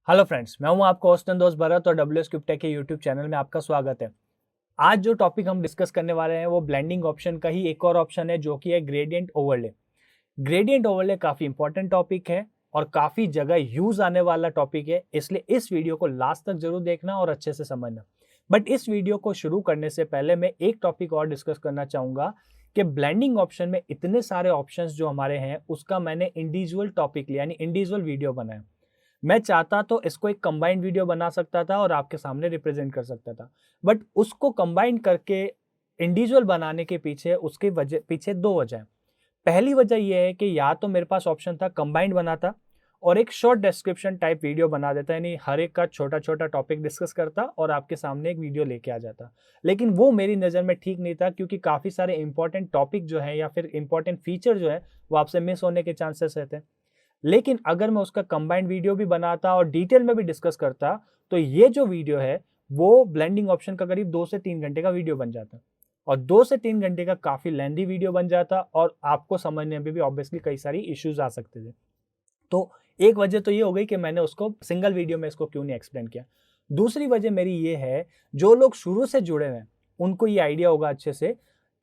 Hello friends, मैं हूं आपका होस्ट दोस्त भरत और डब्ल्यू स्क्रिप्ट टेक के यूट्यूब चैनल में आपका स्वागत है। आज जो टॉपिक हम डिस्कस करने वाले हैं वो ब्लेंडिंग ऑप्शन का ही एक और ऑप्शन है जो कि है ग्रेडियंट ओवरले। ग्रेडियंट ओवरले काफी इंपॉर्टेंट टॉपिक है और काफी जगह यूज आने वाला टॉपिक है, इसलिए इस वीडियो को लास्ट तक जरूर देखना और अच्छे से समझना। बट इस वीडियो को शुरू करने से पहले मैं एक टॉपिक और डिस्कस करना चाहूंगा कि ब्लेंडिंग ऑप्शन में इतने सारे ऑप्शंस जो हमारे हैं उसका मैंने इंडिविजुअल टॉपिक लिया यानी इंडिविजुअल वीडियो बनाया। मैं चाहता तो इसको एक कंबाइंड वीडियो बना सकता था और आपके सामने रिप्रेजेंट कर सकता था, बट उसको कंबाइन करके इंडिविजुअल बनाने के पीछे उसके वजह पीछे दो वजह है। पहली वजह यह है कि या तो मेरे पास ऑप्शन था कंबाइंड बनाता और एक शॉर्ट डिस्क्रिप्शन टाइप वीडियो बना देता, यानी हर एक का छोटा छोटा टॉपिक डिस्कस करता और आपके सामने एक वीडियो लेके आ जाता। लेकिन वो मेरी नज़र में ठीक नहीं था, क्योंकि काफ़ी सारे इंपॉर्टेंट टॉपिक जो है या फिर इंपॉर्टेंट फीचर जो है वो आपसे मिस होने के चांसेस रहते हैं। लेकिन अगर मैं उसका कंबाइंड वीडियो भी बनाता और डिटेल में भी डिस्कस करता तो ये जो वीडियो है वो ब्लेंडिंग ऑप्शन का करीब 2 से 3 घंटे का वीडियो बन जाता और 2 से 3 घंटे का काफी लेंदी वीडियो बन जाता और आपको समझने में भी ऑब्वियसली कई सारी इश्यूज आ सकते थे। तो एक वजह तो ये हो गई कि मैंने उसको सिंगल वीडियो में इसको क्यों नहीं एक्सप्लेन किया। दूसरी वजह मेरी ये है, जो लोग शुरू से जुड़े हुए हैं उनको ये आइडिया होगा अच्छे से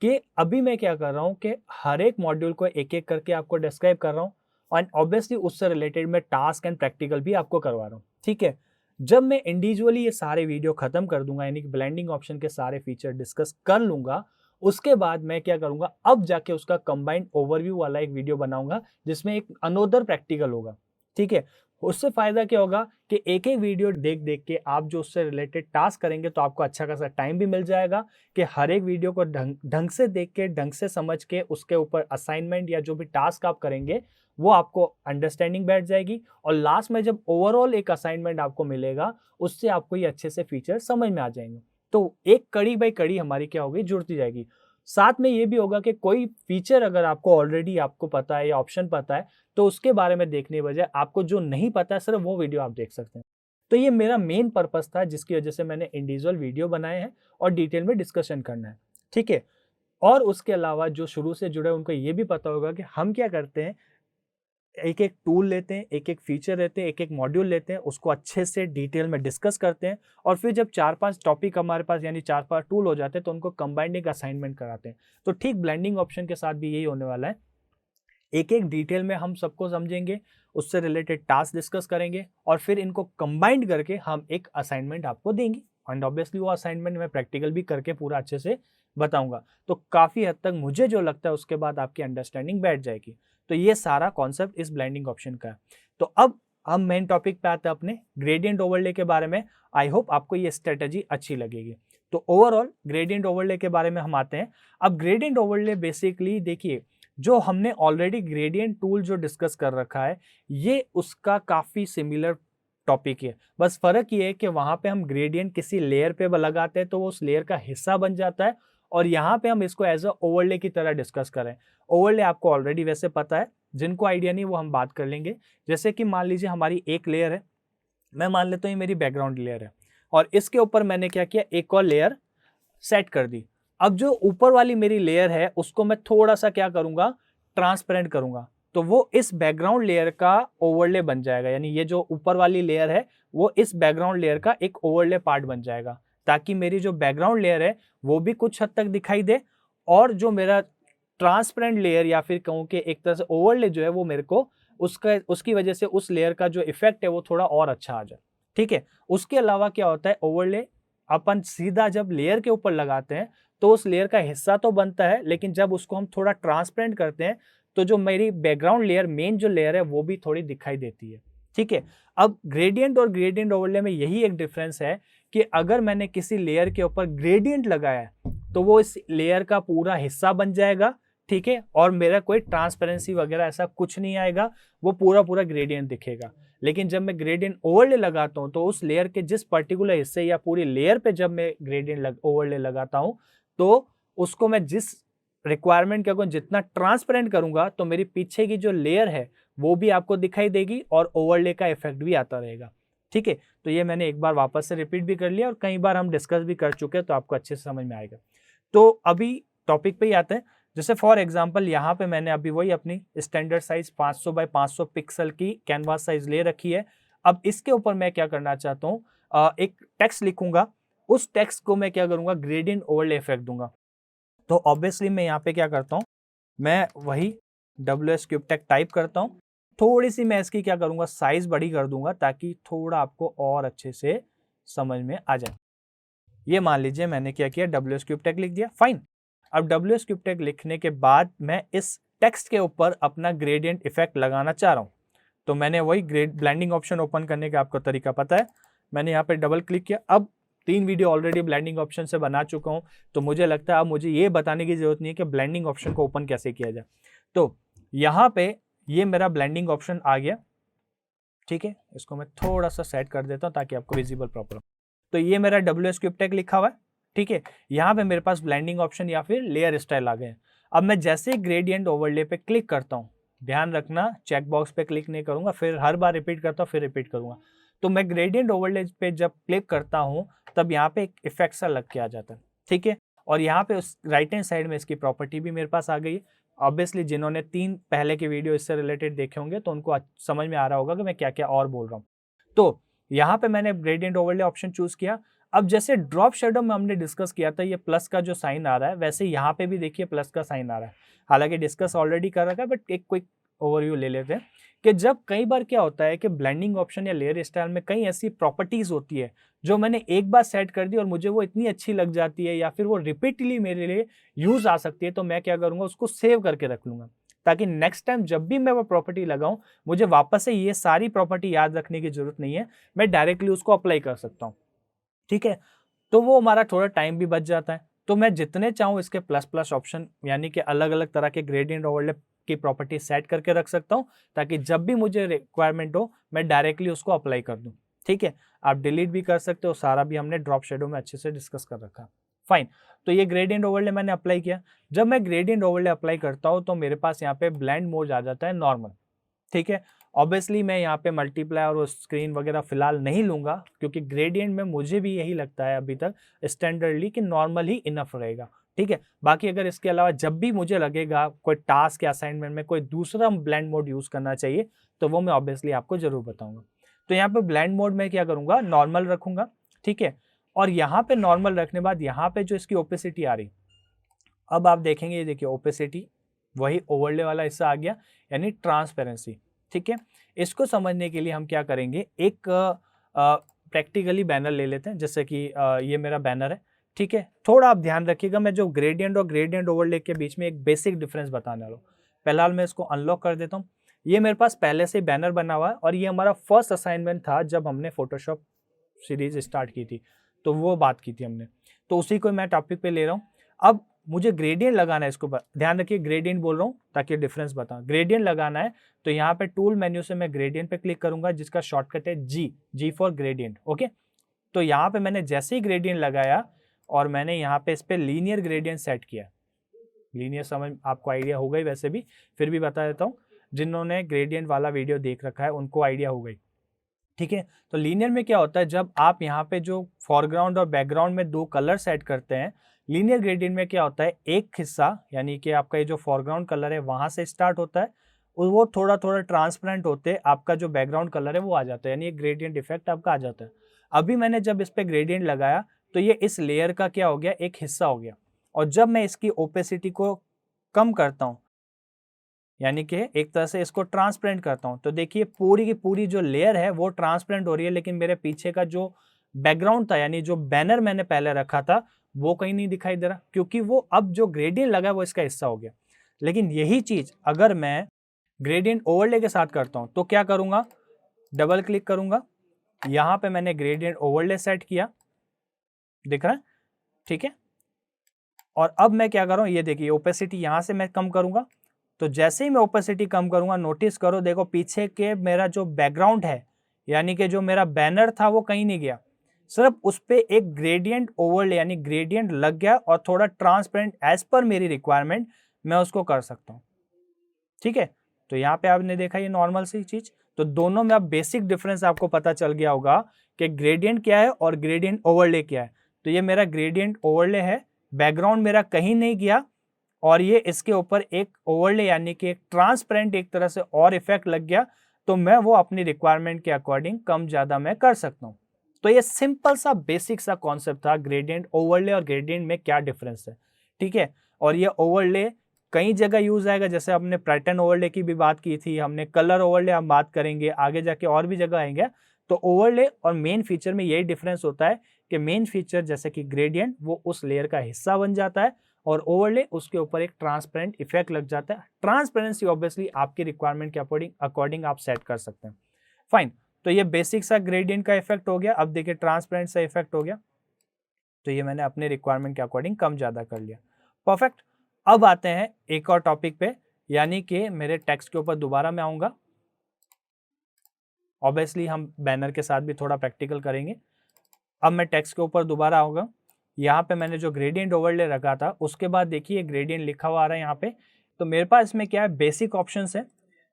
कि अभी मैं क्या कर रहा हूँ कि हर एक मॉड्यूल को एक एक करके आपको डिस्क्राइब कर रहा हूँ और ऑब्वियसली उससे रिलेटेड मैं टास्क एंड प्रैक्टिकल भी आपको करवा रहा हूँ। ठीक है, जब मैं इंडिविजुअली ये सारे वीडियो खत्म कर दूंगा यानी कि ब्लेंडिंग ऑप्शन के सारे फीचर डिस्कस कर लूंगा, उसके बाद मैं क्या करूंगा, अब जाके उसका कंबाइंड ओवरव्यू वाला एक वीडियो बनाऊंगा जिसमें एक अनोदर प्रैक्टिकल होगा। ठीक है, उससे फायदा क्या होगा कि एक एक वीडियो देख देख के आप जो उससे रिलेटेड टास्क करेंगे तो आपको अच्छा खासा टाइम भी मिल जाएगा कि हर एक वीडियो को ढंग से देख के ढंग से समझ के उसके ऊपर असाइनमेंट या जो भी टास्क आप करेंगे वो आपको अंडरस्टैंडिंग बैठ जाएगी और लास्ट में जब ओवरऑल एक असाइनमेंट आपको मिलेगा उससे आपको ये अच्छे से फीचर समझ में आ जाएंगे। तो एक कड़ी बाई कड़ी हमारी क्या होगी, जुड़ती जाएगी। साथ में ये भी होगा कि कोई फीचर अगर आपको ऑलरेडी आपको पता है या ऑप्शन पता है तो उसके बारे में देखने बजाय आपको जो नहीं पता है सिर्फ वो वीडियो आप देख सकते हैं। तो ये मेरा मेन पर्पस था जिसकी वजह से मैंने इंडिविजुअल वीडियो बनाए हैं और डिटेल में डिस्कशन करना है। ठीक है, और उसके अलावा जो शुरू से जुड़े उनको ये भी पता होगा कि हम क्या करते हैं, एक एक टूल लेते हैं, एक एक फीचर लेते हैं, एक एक मॉड्यूल लेते हैं, उसको अच्छे से डिटेल में डिस्कस करते हैं और फिर जब 4-5 टॉपिक हमारे पास यानी 4-5 टूल हो जाते हैं तो उनको कंबाइंड एक असाइनमेंट कराते हैं। तो ठीक ब्लेंडिंग ऑप्शन के साथ भी यही होने वाला है, एक एक डिटेल में हम सबको समझेंगे, उससे रिलेटेड टास्क डिस्कस करेंगे और फिर इनको कंबाइंड करके हम एक असाइनमेंट आपको देंगे एंड ऑब्वियसली वो असाइनमेंट मैं प्रैक्टिकल भी करके पूरा अच्छे से बताऊंगा। तो काफ़ी हद तक मुझे जो लगता है उसके बाद आपकी अंडरस्टैंडिंग बैठ जाएगी। तो ये सारा कॉन्सेप्ट इस ब्लेंडिंग ऑप्शन का है। तो अब हम मेन टॉपिक पे आते हैं अपने ग्रेडियंट ओवरले के बारे में। आई होप आपको ये स्ट्रेटजी अच्छी लगेगी। तो ओवरऑल ग्रेडियंट ओवरले के बारे में हम आते हैं। अब ग्रेडियंट ओवरले बेसिकली देखिए, जो हमने ऑलरेडी ग्रेडियंट टूल जो डिस्कस कर रखा है ये उसका काफ़ी सिमिलर टॉपिक है। बस फर्क ये है कि वहां पे हम ग्रेडियंट किसी लेयर पे लगाते हैं तो वो उस लेयर का हिस्सा बन जाता है और यहाँ पे हम इसको एज अ ओवरले की तरह डिस्कस करें। ओवरले आपको ऑलरेडी वैसे पता है, जिनको आइडिया नहीं वो हम बात कर लेंगे। जैसे कि मान लीजिए हमारी एक लेयर है, मैं मान लेता हूँ ये मेरी बैकग्राउंड लेयर है और इसके ऊपर मैंने क्या किया, एक और लेयर सेट कर दी। अब जो ऊपर वाली मेरी लेयर है उसको मैं थोड़ा सा क्या करूंगा, ट्रांसपेरेंट करूंगा, तो वो इस बैकग्राउंड लेयर का ओवरले बन जाएगा। यानी ये जो ऊपर वाली लेयर है वो इस बैकग्राउंड लेयर का एक ओवरले पार्ट बन जाएगा, ताकि मेरी जो बैकग्राउंड लेयर है वो भी कुछ हद तक दिखाई दे और जो मेरा ट्रांसपेरेंट लेयर या फिर कहूँ कि एक तरह से ओवरले जो है वो मेरे को उसकी वजह से उस लेयर का जो इफेक्ट है वो थोड़ा और अच्छा आ जाए। ठीक है, उसके अलावा क्या होता है, ओवरले अपन सीधा जब लेयर के ऊपर लगाते हैं तो उस लेयर का हिस्सा तो बनता है, लेकिन जब उसको हम थोड़ा ट्रांसपेरेंट करते हैं तो जो मेरी बैकग्राउंड लेयर मेन जो लेयर है वो भी थोड़ी दिखाई देती है। ठीक है, अब ग्रेडियंट और ग्रेडियंट ओवरले में यही एक डिफरेंस है कि अगर मैंने किसी लेयर के ऊपर ग्रेडियंट लगाया है तो वो इस लेयर का पूरा हिस्सा बन जाएगा। ठीक है, और मेरा कोई ट्रांसपेरेंसी वगैरह ऐसा कुछ नहीं आएगा, वो पूरा पूरा ग्रेडियंट दिखेगा। लेकिन जब मैं ग्रेडियंट ओवरले लगाता हूं तो उस लेयर के जिस पर्टिकुलर हिस्से या पूरी लेयर पे जब मैं ग्रेडियंट ओवरले लगाता हूं तो उसको मैं जिस रिक्वायरमेंट के अकॉर्डिंग जितना ट्रांसपेरेंट करूंगा तो मेरी पीछे की जो लेयर है वो भी आपको दिखाई देगी और ओवरले का इफेक्ट भी आता रहेगा। ठीक है, तो ये मैंने एक बार वापस से रिपीट भी कर लिया और कई बार हम डिस्कस भी कर चुके हैं, तो आपको अच्छे से समझ में आएगा। तो अभी टॉपिक पे ही आते हैं। जैसे फॉर एग्जांपल यहाँ पे मैंने अभी वही अपनी स्टैंडर्ड साइज 500 बाय 500 पिक्सल की कैनवास साइज ले रखी है। अब इसके ऊपर मैं क्या करना चाहता हूँ, एक टेक्स्ट लिखूंगा, उस टेक्स्ट को मैं क्या करूंगा, ग्रेडियंट ओवरले इफेक्ट दूंगा। तो ऑब्वियसली मैं यहाँ पे क्या करता हूँ, मैं वही WS क्यूब टेक टाइप करता हूँ, थोड़ी सी मैं इसकी क्या करूंगा, साइज बड़ी कर दूंगा ताकि थोड़ा आपको और अच्छे से समझ में आ जाए। ये मान लीजिए मैंने क्या किया, WS क्यूब टेक लिख दिया, फाइन। अब WS क्यूब टेक लिखने के बाद मैं इस टेक्स्ट के ऊपर अपना ग्रेडियंट इफेक्ट लगाना चाह रहा हूँ। तो मैंने वही ब्लेंडिंग ऑप्शन ओपन करने का आपको तरीका पता है, मैंने यहाँ पे डबल क्लिक किया। अब 3 वीडियो ऑलरेडी ब्लेंडिंग ऑप्शन से बना चुका हूँ, तो मुझे लगता है अब मुझे ये बताने की जरूरत नहीं है कि ब्लेंडिंग ऑप्शन को ओपन कैसे किया जाए। तो यहाँ पे ये मेरा ब्लेंडिंग ऑप्शन आ गया, ठीक है। इसको मैं थोड़ा सा सेट कर देता हूँ ताकि आपको विजिबल प्रॉपर हो। तो ये मेरा WS क्यूब टेक लिखा हुआ है, ठीक है। यहाँ पे मेरे पास ब्लेंडिंग ऑप्शन या फिर लेयर स्टाइल आ गए। अब मैं जैसे ग्रेडियंट ओवरले पे क्लिक करता हूँ, ध्यान रखना चेक बॉक्स पे क्लिक नहीं करूंगा, फिर हर बार रिपीट करता हूँ, फिर रिपीट करूंगा। तो मैं ग्रेडियंट ओवरले पे जब क्लिक करता हूँ तब यहाँ पे एक इफेक्ट सा लग के आ जाता है, ठीक है। और यहाँ पे उस राइट हैंड साइड में इसकी प्रॉपर्टी भी मेरे पास आ गई है। ऑब्वियसली जिन्होंने 3 पहले के वीडियो इससे रिलेटेड देखे होंगे तो उनको समझ में आ रहा होगा कि मैं क्या क्या और बोल रहा हूँ। तो यहाँ पे मैंने ग्रेडियंट ओवरले ऑप्शन चूज किया। अब जैसे ड्रॉप शेडो में हमने डिस्कस किया था, ये प्लस का जो साइन आ रहा है, वैसे यहाँ पे भी देखिए प्लस का साइन आ रहा है। हालांकि डिस्कस ऑलरेडी कर रखा है, बट एक क्विक ओवरव्यू ले लेते हैं कि जब कई बार क्या होता है कि ब्लेंडिंग ऑप्शन या लेयर स्टाइल में कई ऐसी प्रॉपर्टीज होती है जो मैंने एक बार सेट कर दी और मुझे वो इतनी अच्छी लग जाती है या फिर वो रिपीटली मेरे लिए यूज आ सकती है, तो मैं क्या करूंगा, उसको सेव करके रख लूंगा ताकि नेक्स्ट टाइम जब भी मैं वो प्रॉपर्टी लगाऊं मुझे वापस से ये सारी प्रॉपर्टी याद रखने की जरूरत नहीं है, मैं डायरेक्टली उसको अप्लाई कर सकता हूं, ठीक है। तो वो हमारा थोड़ा टाइम भी बच जाता है। तो मैं जितने चाहूँ इसके प्लस प्लस ऑप्शन यानी कि अलग अलग तरह के ग्रेडियंट ओवरले की प्रॉपर्टी सेट करके रख सकता हूँ ताकि जब भी मुझे रिक्वायरमेंट हो मैं डायरेक्टली उसको अप्लाई कर दूँ, ठीक है। आप डिलीट भी कर सकते हो, सारा भी हमने ड्रॉप शेडो में अच्छे से डिस्कस कर रखा, फाइन। तो ये ग्रेडियंट ओवरले मैंने अप्लाई किया। जब मैं ग्रेडियंट ओवरले अप्लाई करता हूँ तो मेरे पास यहाँ पे ब्लेंड मोड आ जाता है नॉर्मल, ठीक है। ऑब्वियसली मैं यहाँ पे मल्टीप्लाई और स्क्रीन वगैरह फिलहाल नहीं लूंगा क्योंकि ग्रेडियंट में मुझे भी यही लगता है अभी तक स्टैंडर्डली कि नॉर्मल ही इनफ रहेगा, ठीक है। बाकी अगर इसके अलावा जब भी मुझे लगेगा कोई टास्क या असाइनमेंट में कोई दूसरा ब्लेंड मोड यूज करना चाहिए तो वो मैं ऑब्वियसली आपको जरूर बताऊंगा। तो यहाँ पे ब्लेंड मोड में क्या करूंगा, नॉर्मल रखूंगा, ठीक है। और यहाँ पे नॉर्मल रखने बाद यहाँ पे जो इसकी ओपेसिटी आ रही, अब आप देखेंगे ये देखिए ओपेसिटी वही ओवरले वाला हिस्सा आ गया यानी ट्रांसपेरेंसी, ठीक है। इसको समझने के लिए हम क्या करेंगे, एक प्रैक्टिकली बैनर ले लेते हैं, जैसे कि ये मेरा बैनर है, ठीक है। थोड़ा आप ध्यान रखिएगा, मैं जो ग्रेडियंट और ग्रेडियंट ओवरले के बीच में एक बेसिक डिफरेंस बताने वाला हूँ। फिलहाल मैं इसको अनलॉक कर देता हूँ। ये मेरे पास पहले से बैनर बना हुआ है और ये हमारा फर्स्ट असाइनमेंट था जब हमने फोटोशॉप सीरीज स्टार्ट की थी, तो वो बात की थी हमने, तो उसी को मैं टॉपिक पे ले रहा हूँ। अब मुझे ग्रेडियंट लगाना है, इसको ध्यान रखिए ग्रेडियंट बोल रहा हूँ ताकि डिफरेंस बताऊं। ग्रेडियंट लगाना है तो यहाँ पे टूल मेन्यू से मैं ग्रेडियंट पे क्लिक करूंगा जिसका शॉर्टकट है जी फॉर ग्रेडियंट, ओके। तो यहाँ पे मैंने जैसे ही ग्रेडियंट लगाया और मैंने यहाँ पे इस पे लीनियर ग्रेडियंट सेट किया, लीनियर समझ आपको आइडिया हो गई, वैसे भी फिर भी बता देता हूँ, जिन्होंने ग्रेडियंट वाला वीडियो देख रखा है उनको आइडिया हो गई, ठीक है। तो लीनियर में क्या होता है, जब आप यहाँ पे जो फोरग्राउंड और बैकग्राउंड में 2 कलर सेट करते हैं, लीनियर ग्रेडियंट में क्या होता है, एक हिस्सा यानी कि आपका ये जो फोरग्राउंड कलर है वहां से स्टार्ट होता है और वो थोड़ा थोड़ा ट्रांसपेरेंट होते आपका जो बैकग्राउंड कलर है वो आ जाता है, यानी ग्रेडियंट इफेक्ट आपका आ जाता है। अभी मैंने जब इस पे ग्रेडियंट लगाया तो ये इस लेयर का क्या हो गया, एक हिस्सा हो गया। और जब मैं इसकी ओपेसिटी को कम करता हूँ यानी कि एक तरह से इसको ट्रांसपेरेंट करता हूं, तो देखिए पूरी की पूरी जो लेयर है वो ट्रांसपेरेंट हो रही है, लेकिन मेरे पीछे का जो बैकग्राउंड था यानी जो बैनर मैंने पहले रखा था वो कहीं नहीं दिखाई दे रहा क्योंकि वो अब जो ग्रेडियंट लगा वो इसका हिस्सा हो गया। लेकिन यही चीज अगर मैं ग्रेडियंट ओवरले के साथ करता हूं तो क्या करूंगा, डबल क्लिक करूंगा, यहां पे मैंने ग्रेडियंट ओवरले सेट किया, दिख रहा है, ठीक है। और अब मैं क्या कर रहा हूं, ये देखिए ओपेसिटी यहां से मैं कम करूंगा, तो जैसे ही मैं ओपेसिटी कम करूंगा नोटिस करो, देखो पीछे के मेरा जो बैकग्राउंड है यानी कि जो मेरा बैनर था वो कहीं नहीं गया, सिर्फ उस पे एक ग्रेडियंट ओवरले यानी ग्रेडियंट लग गया और थोड़ा ट्रांसपेरेंट एज पर मेरी रिक्वायरमेंट मैं उसको कर सकता हूं, ठीक है। तो यहाँ पे आपने देखा ये नॉर्मल सी चीज, तो दोनों में अब बेसिक डिफरेंस आपको पता चल गया होगा कि ग्रेडियंट क्या है और ग्रेडियंट ओवरले क्या है। तो ये मेरा ग्रेडियंट ओवरले है, बैकग्राउंड मेरा कहीं नहीं गया और ये इसके ऊपर एक ओवरले यानी कि एक ट्रांसपेरेंट एक तरह से और इफेक्ट लग गया, तो मैं वो अपनी रिक्वायरमेंट के अकॉर्डिंग कम ज़्यादा मैं कर सकता हूँ। तो ये सिंपल सा बेसिक सा कॉन्सेप्ट था ग्रेडियंट ओवरले और ग्रेडियंट में क्या डिफरेंस है, ठीक है। और ये ओवरले कई जगह यूज आएगा, जैसे हमने पैटर्न ओवरले की भी बात की थी, हमने कलर ओवरले हम बात करेंगे, आगे जाके और भी जगह आएंगे। तो ओवरले और मेन फीचर में यही डिफरेंस होता है कि मेन फीचर जैसे कि ग्रेडियंट वो उस लेयर का हिस्सा बन जाता है और ओवरले उसके ऊपर एक ट्रांसपेरेंट इफेक्ट लग जाता है। ट्रांसपेरेंसी ऑब्वियसली आपकी रिक्वायरमेंट के अकॉर्डिंग आप सेट कर सकते हैं। फाइन, तो ये बेसिक सा ग्रेडियंट का इफेक्ट हो गया। अब देखिए ट्रांसपेरेंट सा इफेक्ट हो गया, तो ये मैंने अपने रिक्वायरमेंट के अकॉर्डिंग कम ज्यादा कर लिया। परफेक्ट। अब आते हैं एक और टॉपिक पे, यानी कि मेरे टेक्स्ट के ऊपर दोबारा मैं आऊंगा। ऑब्वियसली हम बैनर के साथ भी थोड़ा प्रैक्टिकल करेंगे। अब मैं टेक्स्ट के ऊपर दोबारा आऊंगा। यहाँ पे मैंने जो ग्रेडियंट ओवरले रखा था उसके बाद देखिए ग्रेडियंट लिखा हुआ आ रहा है यहाँ पे। तो मेरे पास इसमें क्या है, बेसिक ऑप्शंस है।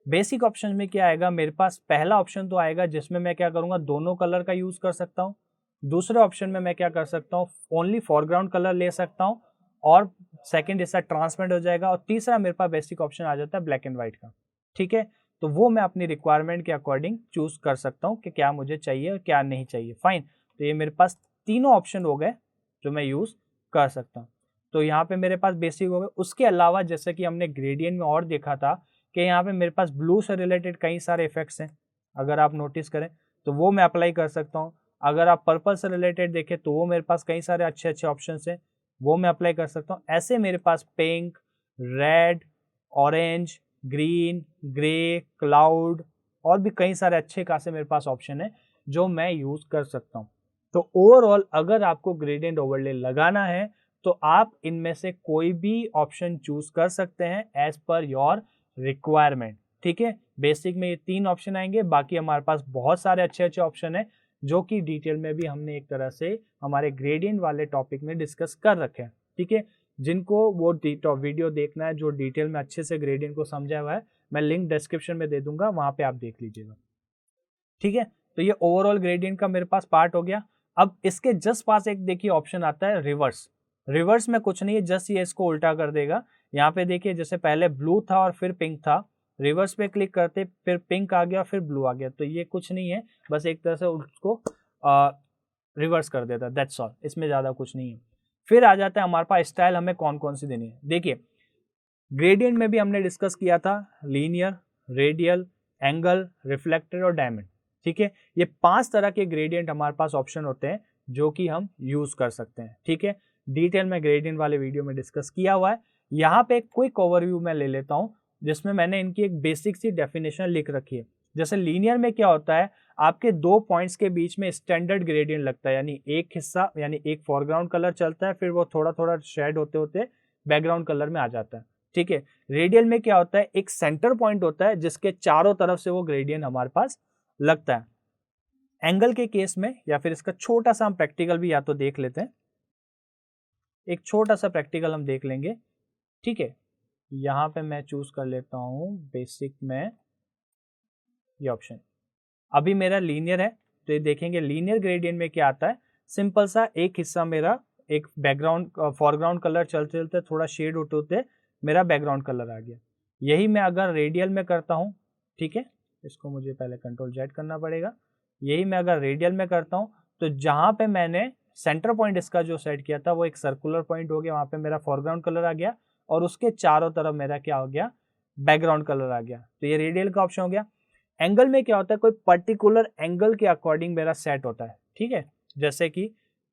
बेसिक ऑप्शन में क्या आएगा, मेरे पास पहला ऑप्शन तो आएगा जिसमें मैं क्या करूंगा, दोनों कलर का यूज कर सकता हूँ। दूसरे ऑप्शन में मैं क्या कर सकता हूँ, ओनली फॉरग्राउंड कलर ले सकता हूँ और सेकंड इसका ट्रांसपेरेंट हो जाएगा। और तीसरा मेरे पास बेसिक ऑप्शन आ जाता है ब्लैक एंड व्हाइट का, ठीक है। तो वो मैं अपनी रिक्वायरमेंट के अकॉर्डिंग चूज कर सकता हूँ कि क्या मुझे चाहिए और क्या नहीं चाहिए। फाइन, तो ये मेरे पास तीनों ऑप्शन हो गए जो मैं यूज कर सकता हूँ। तो यहाँ पे मेरे पास बेसिक हो गए। उसके अलावा जैसे कि हमने ग्रेडियंट में और देखा था कि यहाँ पे मेरे पास ब्लू से रिलेटेड कई सारे इफेक्ट्स हैं, अगर आप नोटिस करें तो वो मैं अप्लाई कर सकता हूँ। अगर आप पर्पल से रिलेटेड देखें तो वो मेरे पास कई सारे अच्छे अच्छे ऑप्शन हैं, वो मैं अप्लाई कर सकता हूँ। ऐसे मेरे पास pink, red, orange, green, grey, cloud और भी कई सारे अच्छे खासे मेरे पास ऑप्शन है जो मैं यूज कर सकता हूँ। तो ओवरऑल अगर आपको ग्रेडियंट ओवरले लगाना है तो आप इनमें से कोई भी ऑप्शन चूज कर सकते हैं एज पर योर रिक्वायरमेंट, ठीक है। बेसिक में ये तीन ऑप्शन आएंगे, बाकी हमारे पास बहुत सारे अच्छे अच्छे ऑप्शन है जो कि डिटेल में भी हमने एक तरह से हमारे ग्रेडियंट वाले टॉपिक में डिस्कस कर रखे हैं, ठीक है। जिनको वो वीडियो देखना है जो डिटेल में अच्छे से ग्रेडियंट को समझा हुआ है, मैं लिंक डिस्क्रिप्शन में दे दूंगा, वहां पे आप देख लीजिएगा, ठीक है। तो ये ओवरऑल ग्रेडियंट का मेरे पास पार्ट हो गया। अब इसके जस्ट पास एक देखिए ऑप्शन आता है रिवर्स। रिवर्स में कुछ नहीं है, जस्ट ये इसको उल्टा कर देगा। यहाँ पे देखिए जैसे पहले ब्लू था और फिर पिंक था, रिवर्स पे क्लिक करते फिर पिंक आ गया फिर ब्लू आ गया। तो ये कुछ नहीं है, बस एक तरह से उसको रिवर्स कर देता है, दैट्स ऑल, इसमें ज्यादा कुछ नहीं है। फिर आ जाता है हमारे पास स्टाइल हमें कौन कौन सी देनी है। देखिए ग्रेडियंट में भी हमने डिस्कस किया था लीनियर, रेडियल, एंगल, रिफ्लेक्टेड और डायमंड, ठीक है। ये 5 तरह के ग्रेडियंट हमारे पास ऑप्शन होते हैं जो कि हम यूज कर सकते हैं, ठीक है। डिटेल में ग्रेडियंट वाले वीडियो में डिस्कस किया हुआ है। यहाँ पे एक क्विक ओवरव्यू मैं ले लेता हूँ जिसमें मैंने इनकी एक बेसिक सी डेफिनेशन लिख रखी है। जैसे लीनियर में क्या होता है, आपके दो पॉइंट्स के बीच में स्टैंडर्ड ग्रेडियंट लगता है, यानी एक हिस्सा यानी एक फोरग्राउंड कलर चलता है, फिर वो थोड़ा थोड़ा शेड होते होते बैकग्राउंड कलर में आ जाता है, ठीक है। रेडियल में क्या होता है, एक सेंटर पॉइंट होता है जिसके चारों तरफ से वो ग्रेडियंट हमारे पास लगता है। एंगल के केस में या फिर इसका छोटा सा हम प्रैक्टिकल भी या तो देख लेते हैं, एक छोटा सा प्रैक्टिकल हम देख लेंगे, ठीक है। यहां पे मैं चूज कर लेता हूं बेसिक में ये ऑप्शन। अभी मेरा लीनियर है तो ये देखेंगे लीनियर ग्रेडियंट में क्या आता है, सिंपल सा एक हिस्सा मेरा एक बैकग्राउंड फॉरग्राउंड कलर चलते चलते थोड़ा शेड होते होते मेरा बैकग्राउंड कलर आ गया। यही मैं अगर रेडियल में करता हूँ, ठीक है, इसको मुझे पहले कंट्रोल जेड करना पड़ेगा। यही मैं अगर रेडियल में करता हूँ तो जहां पे मैंने सेंटर पॉइंट इसका जो सेट किया था वो एक सर्कुलर पॉइंट हो गया, वहां पे मेरा फॉरग्राउंड कलर आ गया और उसके चारों तरफ मेरा क्या हो गया, बैकग्राउंड कलर आ गया। तो ये रेडियल का ऑप्शन हो गया। एंगल में क्या होता है, कोई पर्टिकुलर एंगल के अकॉर्डिंग मेरा सेट होता है, ठीक है। जैसे कि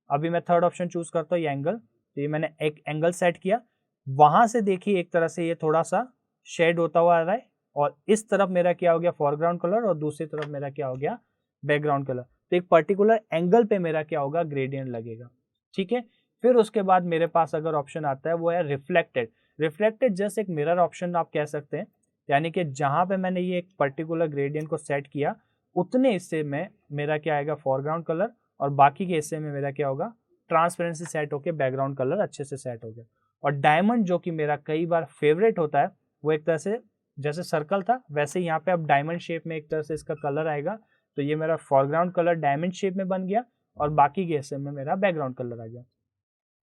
अभी मैं थर्ड ऑप्शन चूज करता हूँ ये एंगल, तो ये मैंने एक एंगल सेट किया, वहां से देखिए एक तरह से ये थोड़ा सा शेड होता हुआ आ रहा है और इस तरफ मेरा क्या हो गया फॉरग्राउंड कलर और दूसरी तरफ मेरा क्या हो गया बैकग्राउंड कलर। तो एक पर्टिकुलर एंगल पे मेरा क्या होगा, ग्रेडियंट लगेगा, ठीक है। फिर उसके बाद मेरे पास अगर ऑप्शन आता है वो है रिफ्लेक्टेड। रिफ्लेक्टेड जस्ट एक मिरर ऑप्शन आप कह सकते हैं, यानी कि जहां पे मैंने ये एक पर्टिकुलर ग्रेडियंट को सेट किया उतने हिस्से में मेरा क्या आएगा फॉरग्राउंड कलर और बाकी के हिस्से में मेरा क्या होगा ट्रांसपेरेंसी सेट होकर बैकग्राउंड कलर अच्छे से सेट हो गया। और डायमंड जो कि मेरा कई बार फेवरेट होता है, वो एक तरह से जैसे सर्कल था वैसे यहाँ पे अब डायमंड शेप में एक तरह से इसका कलर आएगा। तो ये मेरा फॉरग्राउंड कलर डायमंड शेप में बन गया और बाकी के हिस्से में मेरा बैकग्राउंड कलर आ गया,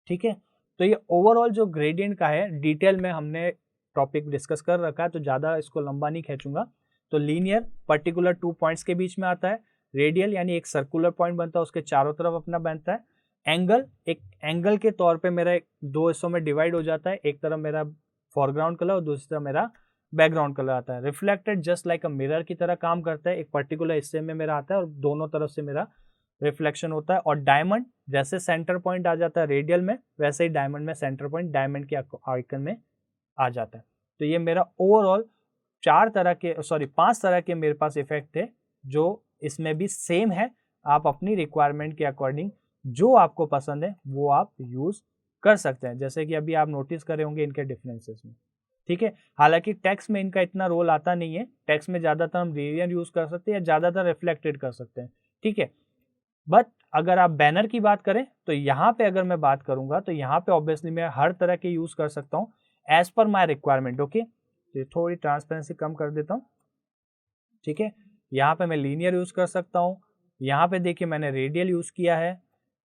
ठीक है। तो ये ओवरऑल जो ग्रेडियंट का है डिटेल में हमने टॉपिक डिस्कस कर रखा है, तो ज़्यादा इसको लंबा नहीं खींचूंगा। तो लीनियर पर्टिकुलर 2 पॉइंट्स के बीच में आता है, रेडियल यानी एक सर्कुलर पॉइंट बनता है उसके चारों तरफ अपना बनता है, एंगल एक एंगल के तौर पे मेरा दो हिस्सों में डिवाइड हो जाता है, एक तरफ मेरा फोरग्राउंड कलर और दूसरी तरफ मेरा बैकग्राउंड कलर आता है। Reflected just like a mirror की तरह काम करता है, एक पर्टिकुलर हिस्से में मेरा आता है और दोनों तरफ से मेरा रिफ्लेक्शन होता है। और डायमंड जैसे सेंटर पॉइंट आ जाता है रेडियल में, वैसे ही डायमंड में सेंटर पॉइंट डायमंड के आइकन में आ जाता है। तो ये मेरा ओवरऑल 5 तरह के मेरे पास इफेक्ट थे, जो इसमें भी सेम है। आप अपनी रिक्वायरमेंट के अकॉर्डिंग जो आपको पसंद है वो आप यूज कर सकते हैं, जैसे कि अभी आप नोटिस करे होंगे इनके डिफरेंसेस में, ठीक है। हालांकि टेक्स्ट में इनका इतना रोल आता नहीं है, टेक्स्ट में ज्यादातर हम रेडियल यूज कर सकते हैं या ज्यादातर रिफ्लेक्टेड कर सकते हैं, ठीक है। बट अगर आप बैनर की बात करें तो यहाँ पे अगर मैं बात करूंगा तो यहाँ पे ऑब्वियसली मैं हर तरह के यूज कर सकता हूँ एज पर माई रिक्वायरमेंट। ओके, तो थोड़ी ट्रांसपेरेंसी कम कर देता हूँ, ठीक है। यहाँ पे मैं लीनियर यूज कर सकता हूँ, यहाँ पे देखिए मैंने रेडियल यूज किया है,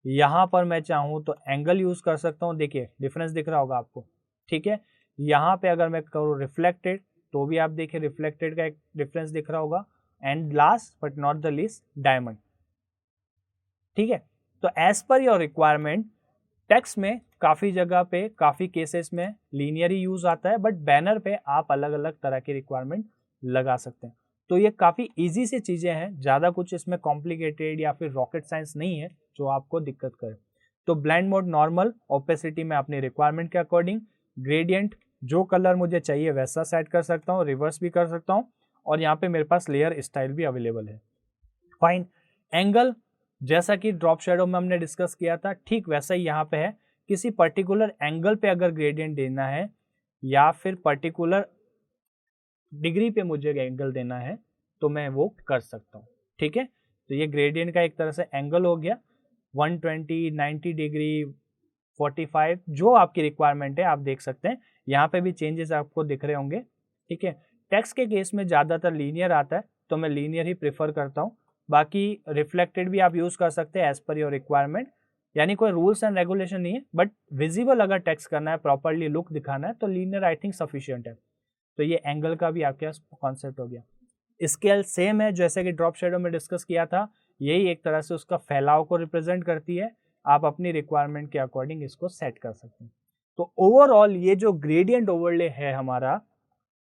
यहाँ पर मैं चाहूँ तो एंगल यूज कर सकता हूँ, देखिए डिफरेंस दिख रहा होगा आपको, ठीक है। यहाँ पे अगर मैं करूँ रिफ्लेक्टेड तो भी आप देखिए रिफ्लेक्टेड का एक डिफरेंस दिख रहा होगा, and last but not the least diamond, ठीक है। तो as per your requirement text में काफी जगह पे काफी केसेस में लीनियर ही यूज आता है, बट बैनर पे आप अलग अलग तरह की रिक्वायरमेंट लगा सकते हैं। तो ये काफी इजी सी चीजें हैं, ज्यादा कुछ इसमें कॉम्प्लिकेटेड या फिर रॉकेट साइंस नहीं है जो आपको दिक्कत करे। तो ब्लेंड मोड नॉर्मल ओपेसिटी में अपनी रिक्वायरमेंट के अकॉर्डिंग, ग्रेडियंट जो कलर मुझे चाहिए वैसा सेट कर सकता हूँ, रिवर्स भी कर सकता हूँ, और यहाँ पे मेरे पास लेयर स्टाइल भी अवेलेबल है। फाइन। एंगल जैसा कि ड्रॉप शेडो में हमने डिस्कस किया था, ठीक वैसा ही यहाँ पे है। किसी पर्टिकुलर एंगल पे अगर ग्रेडियंट देना है या फिर पर्टिकुलर डिग्री पे मुझे एंगल देना है तो मैं वो कर सकता हूँ, ठीक है। तो ये ग्रेडियंट का एक तरह से एंगल हो गया, 120, 90 डिग्री, 45, जो आपकी रिक्वायरमेंट है आप देख सकते हैं। यहाँ पे भी चेंजेस आपको दिख रहे होंगे, ठीक है। टेक्स्ट के केस में ज़्यादातर लीनियर आता है तो मैं लीनियर ही प्रेफर करता हूँ। बाकी रिफ्लेक्टेड भी आप यूज़ कर सकते हैं एज पर योर रिक्वायरमेंट, यानी कोई रूल्स एंड रेगुलेशन नहीं है, बट विजिबल अगर टेक्स्ट करना है, प्रॉपरली लुक दिखाना है तो लीनियर आई थिंक सफिशियंट है। तो ये एंगल का भी आपके पास कॉन्सेप्ट हो गया। स्केल सेम है जैसे कि ड्रॉप शेडो में डिस्कस किया था, यही एक तरह से उसका फैलाव को रिप्रेजेंट करती है। आप अपनी रिक्वायरमेंट के अकॉर्डिंग इसको सेट कर सकते हैं। तो ओवरऑल ये जो ग्रेडियंट ओवरले है हमारा,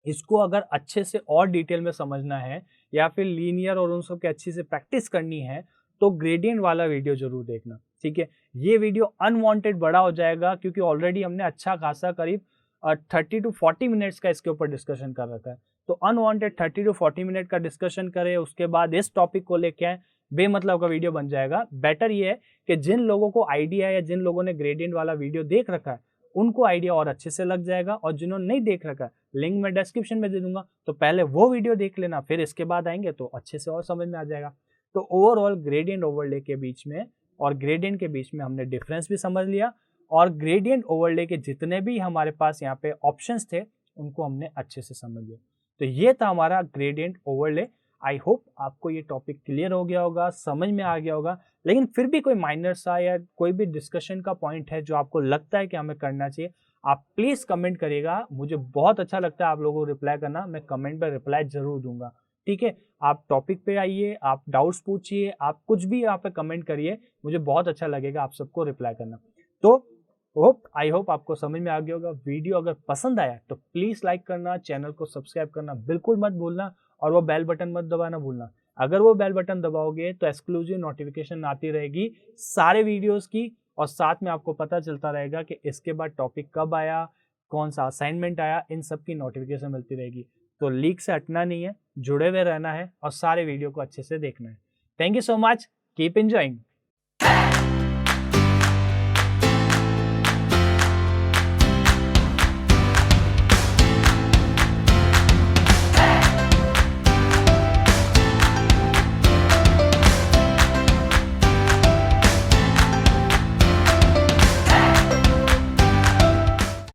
इसको अगर अच्छे से और डिटेल में समझना है या फिर लीनियर और उन सब के अच्छी से प्रैक्टिस करनी है तो ग्रेडियंट वाला वीडियो जरूर देखना, ठीक है। ये वीडियो अनवांटेड बड़ा हो जाएगा क्योंकि ऑलरेडी हमने अच्छा खासा करीब 30 to 40 मिनट्स का इसके ऊपर डिस्कशन कर रखा है। तो अनवांटेड 30 to 40 मिनट का डिस्कशन करें, उसके बाद इस टॉपिक को लेके आए, बेमतलब का वीडियो बन जाएगा। बेटर ये है कि जिन लोगों को आइडिया है या जिन लोगों ने ग्रेडियंट वाला वीडियो देख रखा है उनको आइडिया और अच्छे से लग जाएगा, और जिन्होंने नहीं देख रखा है लिंक मैं डिस्क्रिप्शन में दे दूंगा, तो पहले वो वीडियो देख लेना, फिर इसके बाद आएंगे तो अच्छे से और समझ में आ जाएगा। तो ओवरऑल ग्रेडियंट ओवरले के बीच में और ग्रेडियंट के बीच में हमने डिफरेंस भी समझ लिया, और ग्रेडियंट ओवरले के जितने भी हमारे पास यहाँ पे ऑप्शंस थे उनको हमने अच्छे से समझ लिया। तो ये था हमारा ग्रेडियंट ओवरले। आई होप आपको ये टॉपिक क्लियर हो गया होगा, समझ में आ गया होगा। लेकिन फिर भी कोई माइनर सा या कोई भी डिस्कशन का पॉइंट है जो आपको लगता है कि हमें करना चाहिए, आप प्लीज कमेंट करिएगा। मुझे बहुत अच्छा लगता है आप लोगों को रिप्लाई करना, मैं कमेंट पर रिप्लाई जरूर दूंगा, ठीक है। आप टॉपिक पे आइए, आप डाउट्स पूछिए, आप कुछ भी यहाँ पे कमेंट करिए, मुझे बहुत अच्छा लगेगा आप सबको रिप्लाई करना। तो आई होप आपको समझ में आ गया होगा। वीडियो अगर पसंद आया तो प्लीज लाइक करना, चैनल को सब्सक्राइब करना बिल्कुल मत भूलना, और वो बेल बटन मत दबाना भूलना। अगर वो बेल बटन दबाओगे तो एक्सक्लूसिव नोटिफिकेशन आती रहेगी सारे वीडियोस की, और साथ में आपको पता चलता रहेगा कि इसके बाद टॉपिक कब आया, कौन सा असाइनमेंट आया, इन सब की नोटिफिकेशन मिलती रहेगी। तो लीक से हटना नहीं है, जुड़े हुए रहना है और सारे वीडियो को अच्छे से देखना है। Thank you so much, keep enjoying.